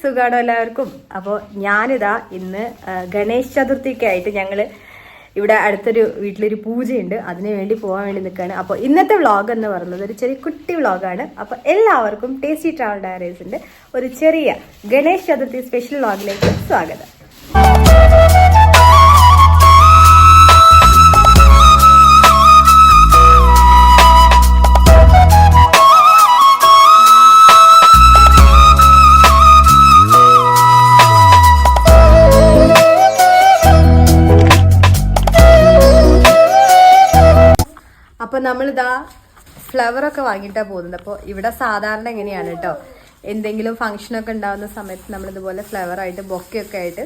സുഖാണോ എല്ലാവർക്കും? അപ്പോൾ ഞാനിതാ ഇന്ന് ഗണേശ് ചതുർത്ഥിക്കായിട്ട് ഞങ്ങൾ ഇവിടെ അടുത്തൊരു വീട്ടിലൊരു പൂജയുണ്ട്, അതിന് വേണ്ടി പോകാൻ വേണ്ടി നിൽക്കുകയാണ്. അപ്പോൾ ഇന്നത്തെ വ്ളോഗ് എന്ന് പറയുന്നത് ഒരു ചെറിയ കുട്ടി വ്ളോഗാണ്. അപ്പോൾ എല്ലാവർക്കും ടേസ്റ്റി ട്രാവൽ ഡയറീസിൻ്റെ ഒരു ചെറിയ ഗണേശ് ചതുർത്ഥി സ്പെഷ്യൽ വ്ളോഗിലേക്ക് സ്വാഗതം. അപ്പോൾ നമ്മളിതാ ഫ്ലവറൊക്കെ വാങ്ങിയിട്ടാണ് പോകുന്നത്. അപ്പോൾ ഇവിടെ സാധാരണ എങ്ങനെയാണ് കേട്ടോ, എന്തെങ്കിലും ഫംഗ്ഷനൊക്കെ ഉണ്ടാകുന്ന സമയത്ത് നമ്മളിതുപോലെ ഫ്ലവറായിട്ട് ബൊക്കെയൊക്കെ ആയിട്ട്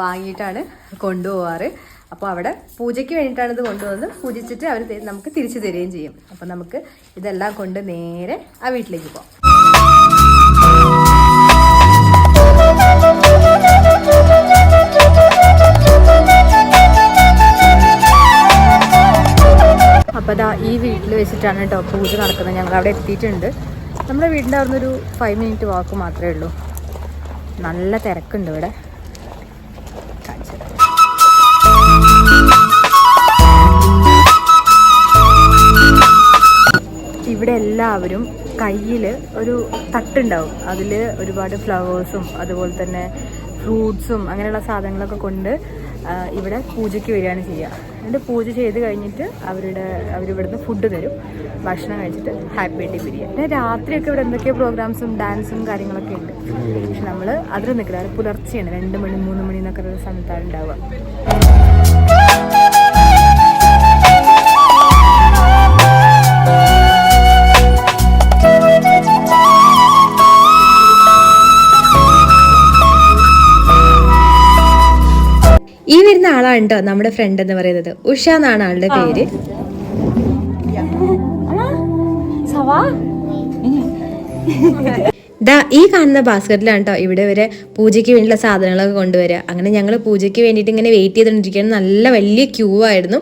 വാങ്ങിയിട്ടാണ് കൊണ്ടുപോകാറ്. അപ്പോൾ അവിടെ പൂജയ്ക്ക് വേണ്ടിയിട്ടാണ് ഇത് കൊണ്ടുപോകുന്നത്. പൂജിച്ചിട്ട് അവർ നമുക്ക് തിരിച്ചു തരികയും ചെയ്യും. അപ്പോൾ നമുക്ക് ഇതെല്ലാം കൊണ്ട് നേരെ ആ വീട്ടിലേക്ക് പോകാം. അപ്പോൾ അതാ ഈ വീട്ടിൽ വെച്ചിട്ടാണ് കേട്ടോ പൂജ നടക്കുന്നത്. ഞങ്ങൾ അവിടെ എത്തിയിട്ടുണ്ട്. നമ്മുടെ വീടിൻ്റെ അവിടെ നിന്നൊരു 5 മിനിറ്റ് വാക്ക് മാത്രമേ ഉള്ളൂ. നല്ല തിരക്കുണ്ട് ഇവിടെ. ഇവിടെ എല്ലാവരും കയ്യിൽ ഒരു തട്ടുണ്ടാവും, അതിൽ ഒരുപാട് ഫ്ലവേഴ്സും അതുപോലെ തന്നെ ഫ്രൂട്ട്സും അങ്ങനെയുള്ള സാധനങ്ങളൊക്കെ കൊണ്ട് ഇവിടെ പൂജയ്ക്ക് വരികയാണ് ചെയ്യുക. എന്നിട്ട് പൂജ ചെയ്ത് കഴിഞ്ഞിട്ട് അവരിവിടുന്ന് ഫുഡ് തരും. ഭക്ഷണം കഴിച്ചിട്ട് ഹാപ്പി ആയിട്ട് പിരിയുക. പിന്നെ രാത്രിയൊക്കെ ഇവിടെ എന്തൊക്കെയോ പ്രോഗ്രാംസും ഡാൻസും കാര്യങ്ങളൊക്കെ ഉണ്ട്. പക്ഷെ നമ്മൾ അതിൽ നിൽക്കില്ല, പുലർച്ചെയാണ് 2 മണി 3 മണി എന്നൊക്കെ ഉള്ള സമയത്താണ് ഉണ്ടാവുക. ഈ വരുന്ന ആളാണ് കേട്ടോ നമ്മുടെ ഫ്രണ്ട് എന്ന് പറയുന്നത്. ഉഷ എന്നാണ് ആളുടെ പേര്. ഈ കാണുന്ന ബാസ്ക്കറ്റിലാണ് കേട്ടോ ഇവിടെ വരെ പൂജയ്ക്ക് വേണ്ടിയുള്ള സാധനങ്ങളൊക്കെ കൊണ്ടുവരിക. അങ്ങനെ ഞങ്ങൾ പൂജയ്ക്ക് വേണ്ടിയിട്ട് ഇങ്ങനെ വെയിറ്റ് ചെയ്തുകൊണ്ടിരിക്കുകയാണ്. നല്ല വലിയ ക്യൂ ആയിരുന്നു.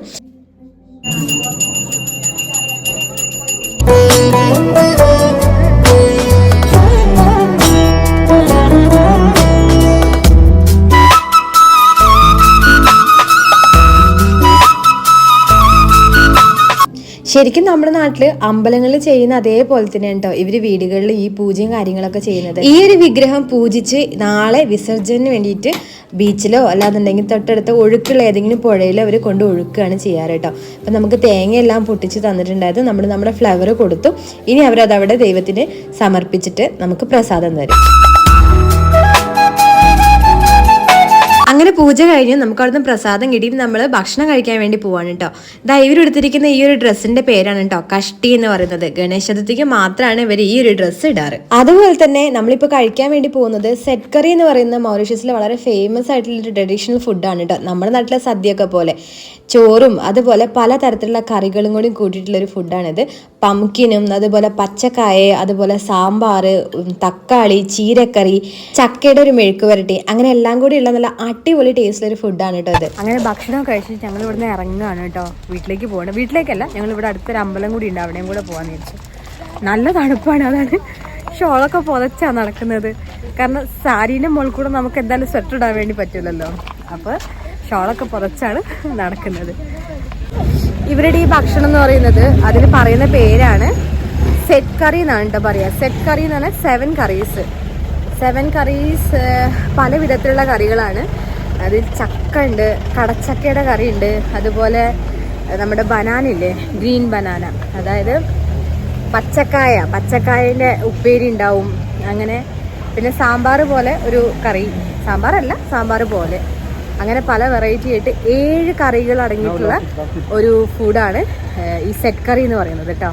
ശരിക്കും നമ്മുടെ നാട്ടില് അമ്പലങ്ങളിൽ ചെയ്യുന്ന അതേപോലെ തന്നെ കേട്ടോ ഇവര് വീടുകളിൽ ഈ പൂജയും കാര്യങ്ങളൊക്കെ ചെയ്യുന്നത്. ഈ ഒരു വിഗ്രഹം പൂജിച്ച് നാളെ വിസർജനത്തിന് വേണ്ടിയിട്ട് ബീച്ചിലോ അല്ലാന്നുണ്ടെങ്കിൽ തൊട്ടടുത്ത ഒഴുക്കുള്ള ഏതെങ്കിലും പുഴയിലോ അവർ കൊണ്ട് ഒഴുക്കുകയാണ് ചെയ്യാറ് കേട്ടോ. അപ്പം നമുക്ക് തേങ്ങയെല്ലാം പൊട്ടിച്ച് തന്നിട്ടുണ്ടായത് നമ്മുടെ ഫ്ലവർ കൊടുത്തു. ഇനി അവരതവിടെ ദൈവത്തിന് സമർപ്പിച്ചിട്ട് നമുക്ക് പ്രസാദം തരും. അങ്ങനെ പൂജ കഴിഞ്ഞ് നമുക്ക് അവിടുന്ന് പ്രസാദം കിട്ടി. നമ്മൾ ഭക്ഷണം കഴിക്കാൻ വേണ്ടി പോവാണ് കേട്ടോ. ഇവരെടുത്തിരിക്കുന്ന ഈ ഒരു ഡ്രസ്സിന്റെ പേരാണ് കേട്ടോ കഷ്ടി എന്ന് പറയുന്നത്. ഗണേശ ചതുർത്ഥിക്ക് മാത്രമാണ് ഇവർ ഈ ഒരു ഡ്രസ്സ് ഇടാറ്. അതുപോലെ തന്നെ നമ്മളിപ്പോൾ കഴിക്കാൻ വേണ്ടി പോകുന്നത് സെറ്റ് കറി എന്ന് പറയുന്ന മൗറീഷ്യസിലെ വളരെ ഫേമസ് ആയിട്ടുള്ള ഒരു ട്രഡീഷണൽ ഫുഡാണ് കേട്ടോ. നമ്മുടെ നാട്ടിലെ സദ്യയൊക്കെ പോലെ ചോറും അതുപോലെ പല തരത്തിലുള്ള കറികളും കൂടി കൂട്ടിയിട്ടുള്ളൊരു ഫുഡാണിത്. പംകിനും അതുപോലെ പച്ചക്കായ, അതുപോലെ സാമ്പാർ, തക്കാളി, ചീരക്കറി, ചക്കയുടെ ഒരു മെഴുക്ക് വരട്ടി, അങ്ങനെ എല്ലാം കൂടി ഉള്ള നല്ല അടിപൊളി ടേസ്റ്റിലൊരു ഫുഡാണ് കേട്ടോ ഇത്. അങ്ങനെ ഭക്ഷണം കഴിച്ചിട്ട് ഞങ്ങൾ ഇവിടുന്ന് ഇറങ്ങുകയാണ് കേട്ടോ. വീട്ടിലേക്ക് പോകണം. വീട്ടിലേക്കല്ല, ഞങ്ങൾ ഇവിടെ അടുത്തൊരു അമ്പലം കൂടി ഉണ്ട്, അവിടെയും കൂടെ പോകാമെന്ന് വിചാരിച്ചു. നല്ല തണുപ്പാണ്, അതാണ് ഷോളൊക്കെ പുതച്ചാണ് നടക്കുന്നത്. കാരണം സാരീൻ്റെ മുകളിൽ കൂടെ നമുക്ക് എന്തായാലും സ്വെറ്റർ ഇടാൻ വേണ്ടി പറ്റില്ലല്ലോ. അപ്പോൾ ഷോളൊക്കെ പുതച്ചാണ് നടക്കുന്നത്. ഇവരുടെ ഈ ഭക്ഷണം എന്ന് പറയുന്നത് അതിന് പറയുന്ന പേരാണ് സെറ്റ് കറി എന്നാണ് കേട്ടോ പറയുക. സെറ്റ് കറി എന്ന് പറഞ്ഞാൽ 7 കറീസ്, പല വിധത്തിലുള്ള കറികളാണ്. അതിൽ ചക്ക ഉണ്ട്, കടച്ചക്കയുടെ കറി ഉണ്ട്, അതുപോലെ നമ്മുടെ ബനാന ഇല്ലേ, ഗ്രീൻ ബനാന, അതായത് പച്ചക്കായൻ്റെ ഉപ്പേരി ഉണ്ടാവും. അങ്ങനെ പിന്നെ സാമ്പാർ പോലെ ഒരു കറി, സാമ്പാർ പോലെ, അങ്ങനെ പല വെറൈറ്റി ആയിട്ട് 7 കറികൾ അടങ്ങിയിട്ടുള്ള ഒരു ഫുഡാണ് ഈ സെറ്റ് കറി എന്ന് പറയുന്നത് കേട്ടോ.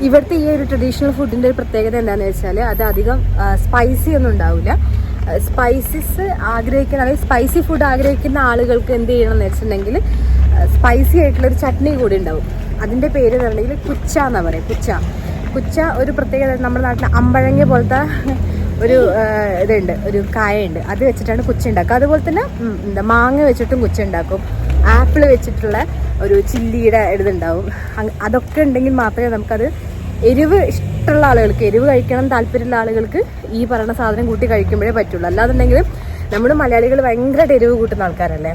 ഇവിടുത്തെ ഈ ഒരു ട്രഡീഷണൽ ഫുഡിൻ്റെ ഒരു പ്രത്യേകത എന്താണെന്ന് വെച്ചാൽ അത് അധികം സ്പൈസി ഒന്നും ഉണ്ടാവില്ല. സ്പൈസസ് ആഗ്രഹിക്കുന്ന, അതായത് സ്പൈസി ഫുഡ് ആഗ്രഹിക്കുന്ന ആളുകൾക്ക് എന്ത് ചെയ്യണം എന്ന് വെച്ചിട്ടുണ്ടെങ്കിൽ സ്പൈസി ആയിട്ടുള്ളൊരു ചട്നി കൂടി ഉണ്ടാവും. അതിൻ്റെ പേര് എന്ന് പറഞ്ഞിട്ടുണ്ടെങ്കിൽ കുച്ച എന്നാണ് പറയുക. കുച്ച ഒരു പ്രത്യേകത, നമ്മുടെ നാട്ടിൽ അമ്പഴങ്ങ പോലത്തെ ഒരു ഇതുണ്ട്, ഒരു കായുണ്ട്, അത് വെച്ചിട്ടാണ് കുച്ച ഉണ്ടാക്കുക. അതുപോലെ തന്നെ മാങ്ങ വെച്ചിട്ടും കുച്ച ഉണ്ടാക്കും. ആപ്പിൾ വെച്ചിട്ടുള്ള ഒരു ചില്ലിയുടെ ഇതുണ്ടാവും. അതൊക്കെ ഉണ്ടെങ്കിൽ മാത്രമേ നമുക്കത് എരിവ് ഇഷ്ടമുള്ള ആളുകൾക്ക്, എരിവ് കഴിക്കണം താല്പര്യമുള്ള ആളുകൾക്ക് ഈ പറയുന്ന സാധനം കൂട്ടി കഴിക്കുമ്പോഴേ പറ്റുള്ളൂ. അല്ലാന്നുണ്ടെങ്കിൽ നമ്മൾ മലയാളികൾ ഭയങ്കരമായിട്ട് എരിവ് കൂട്ടുന്ന ആൾക്കാരല്ലേ.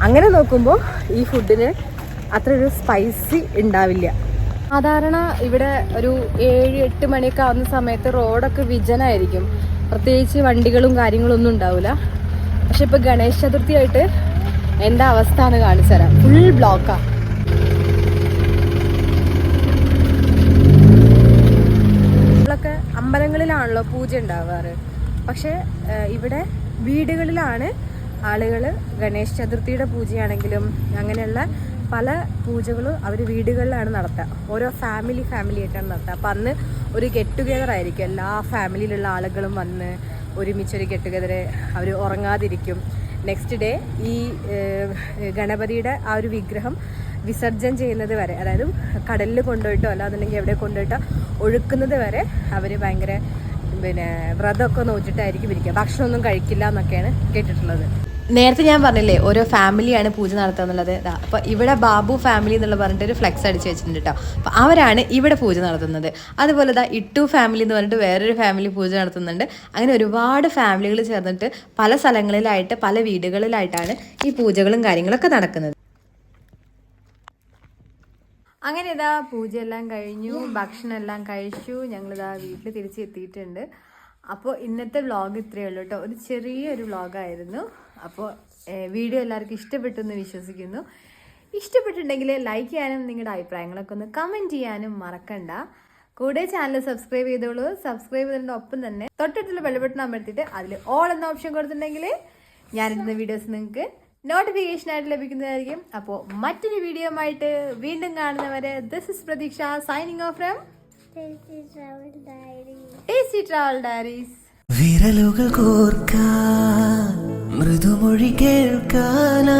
അങ്ങനെ നോക്കുമ്പോൾ ഈ ഫുഡിന് അത്ര ഒരു സ്പൈസി ഉണ്ടാവില്ല. സാധാരണ ഇവിടെ ഒരു 7-8 മണിയൊക്കെ ആവുന്ന സമയത്ത് റോഡൊക്കെ വിജനായിരിക്കും, പ്രത്യേകിച്ച് വണ്ടികളും കാര്യങ്ങളും ഒന്നും ഉണ്ടാവില്ല. പക്ഷെ ഇപ്പോൾ ഗണേശ ചതുർത്ഥിയായിട്ട് എന്താ അവസ്ഥ എന്ന് കാണിച്ചു തരാം. ഫുൾ ബ്ലോക്കാണ്. നമ്മളൊക്കെ അമ്പലങ്ങളിലാണല്ലോ പൂജ ഉണ്ടാവാറ്, പക്ഷെ ഇവിടെ വീടുകളിലാണ് ആളുകൾ ഗണേശ ചതുർത്ഥിയുടെ പൂജയാണെങ്കിലും അങ്ങനെയുള്ള പല പൂജകളും അവർ വീടുകളിലാണ് നടത്തുക. ഓരോ ഫാമിലി ആയിട്ടാണ് നടത്തുക. അപ്പം അന്ന് ഒരു ഗെറ്റ് ടുഗെദർ ആയിരിക്കും, എല്ലാ ഫാമിലിയിലുള്ള ആളുകളും വന്ന് ഒരുമിച്ചൊരു ഗെറ്റ് ടുഗെദർ. അവർ ഉറങ്ങാതിരിക്കും. നെക്സ്റ്റ് ഡേ ഈ ഗണപതിയുടെ ആ ഒരു വിഗ്രഹം വിസർജനം ചെയ്യുന്നത് വരെ, അതായത് കടലിൽ കൊണ്ടുപോയിട്ടോ അല്ലാന്നുണ്ടെങ്കിൽ എവിടെ കൊണ്ടുപോയിട്ടോ ഒഴുക്കുന്നത് വരെ അവർ ഭയങ്കര വ്രതമൊക്കെ നോക്കിയിട്ടായിരിക്കും ഇരിക്കുക. ഭക്ഷണമൊന്നും കഴിക്കില്ല എന്നൊക്കെയാണ് കേട്ടിട്ടുള്ളത്. നേരത്തെ ഞാൻ പറഞ്ഞില്ലേ ഓരോ ഫാമിലിയാണ് പൂജ നടത്തുക എന്നുള്ളത്. അപ്പോൾ ഇവിടെ ബാബു ഫാമിലി എന്നുള്ള പറഞ്ഞിട്ട് ഒരു ഫ്ലെക്സ് അടിച്ച് വെച്ചിട്ടുണ്ട് കേട്ടോ. അപ്പോൾ അവരാണ് ഇവിടെ പൂജ നടത്തുന്നത്. അതുപോലെ ഇട്ടു ഫാമിലി എന്ന് പറഞ്ഞിട്ട് വേറൊരു ഫാമിലി പൂജ നടത്തുന്നുണ്ട്. അങ്ങനെ ഒരുപാട് ഫാമിലികൾ ചേർന്നിട്ട് പല സ്ഥലങ്ങളിലായിട്ട് പല വീടുകളിലായിട്ടാണ് ഈ പൂജകളും കാര്യങ്ങളൊക്കെ നടക്കുന്നത്. അങ്ങനെ പൂജയെല്ലാം കഴിഞ്ഞു, ഭക്ഷണം എല്ലാം കഴിച്ചു, ഞങ്ങളിതാ വീട്ടിൽ തിരിച്ചെത്തിയിട്ടുണ്ട്. അപ്പോൾ ഇന്നത്തെ വ്ളോഗ് ഇത്രയേ ഉള്ളൂ കേട്ടോ. ഒരു ചെറിയൊരു വ്ളോഗായിരുന്നു. അപ്പോൾ വീഡിയോ എല്ലാവർക്കും ഇഷ്ടപ്പെട്ടു എന്ന് വിശ്വസിക്കുന്നു. ഇഷ്ടപ്പെട്ടിട്ടുണ്ടെങ്കിൽ ലൈക്ക് ചെയ്യാനും നിങ്ങളുടെ അഭിപ്രായങ്ങളൊക്കെ ഒന്ന് കമൻറ്റ് ചെയ്യാനും മറക്കണ്ട. കൂടെ ചാനൽ സബ്സ്ക്രൈബ് ചെയ്തോളൂ. സബ്സ്ക്രൈബ് ചെയ്തതിൻ്റെ ഒപ്പം തന്നെ തൊട്ടടുത്തുള്ള ബെൽ ബട്ടൺ അമർത്തിയിട്ട് അതിൽ ഓൾ എന്ന ഓപ്ഷൻ കൊടുത്തിട്ടുണ്ടെങ്കിൽ ഞാനിടുന്ന വീഡിയോസ് നിങ്ങൾക്ക് നോട്ടിഫിക്കേഷൻ ആയിട്ട് ലഭിക്കുന്നതായിരിക്കും. അപ്പോൾ മറ്റൊരു വീഡിയോ ആയിട്ട് വീണ്ടും കാണുന്നവരെ ദിസ് ഇസ് പ്രതീക്ഷ signing off from tasty travel diaries. വിരലുകൾ കോർക്കാൻ മൃദുമൊഴി കേൾക്കാനാ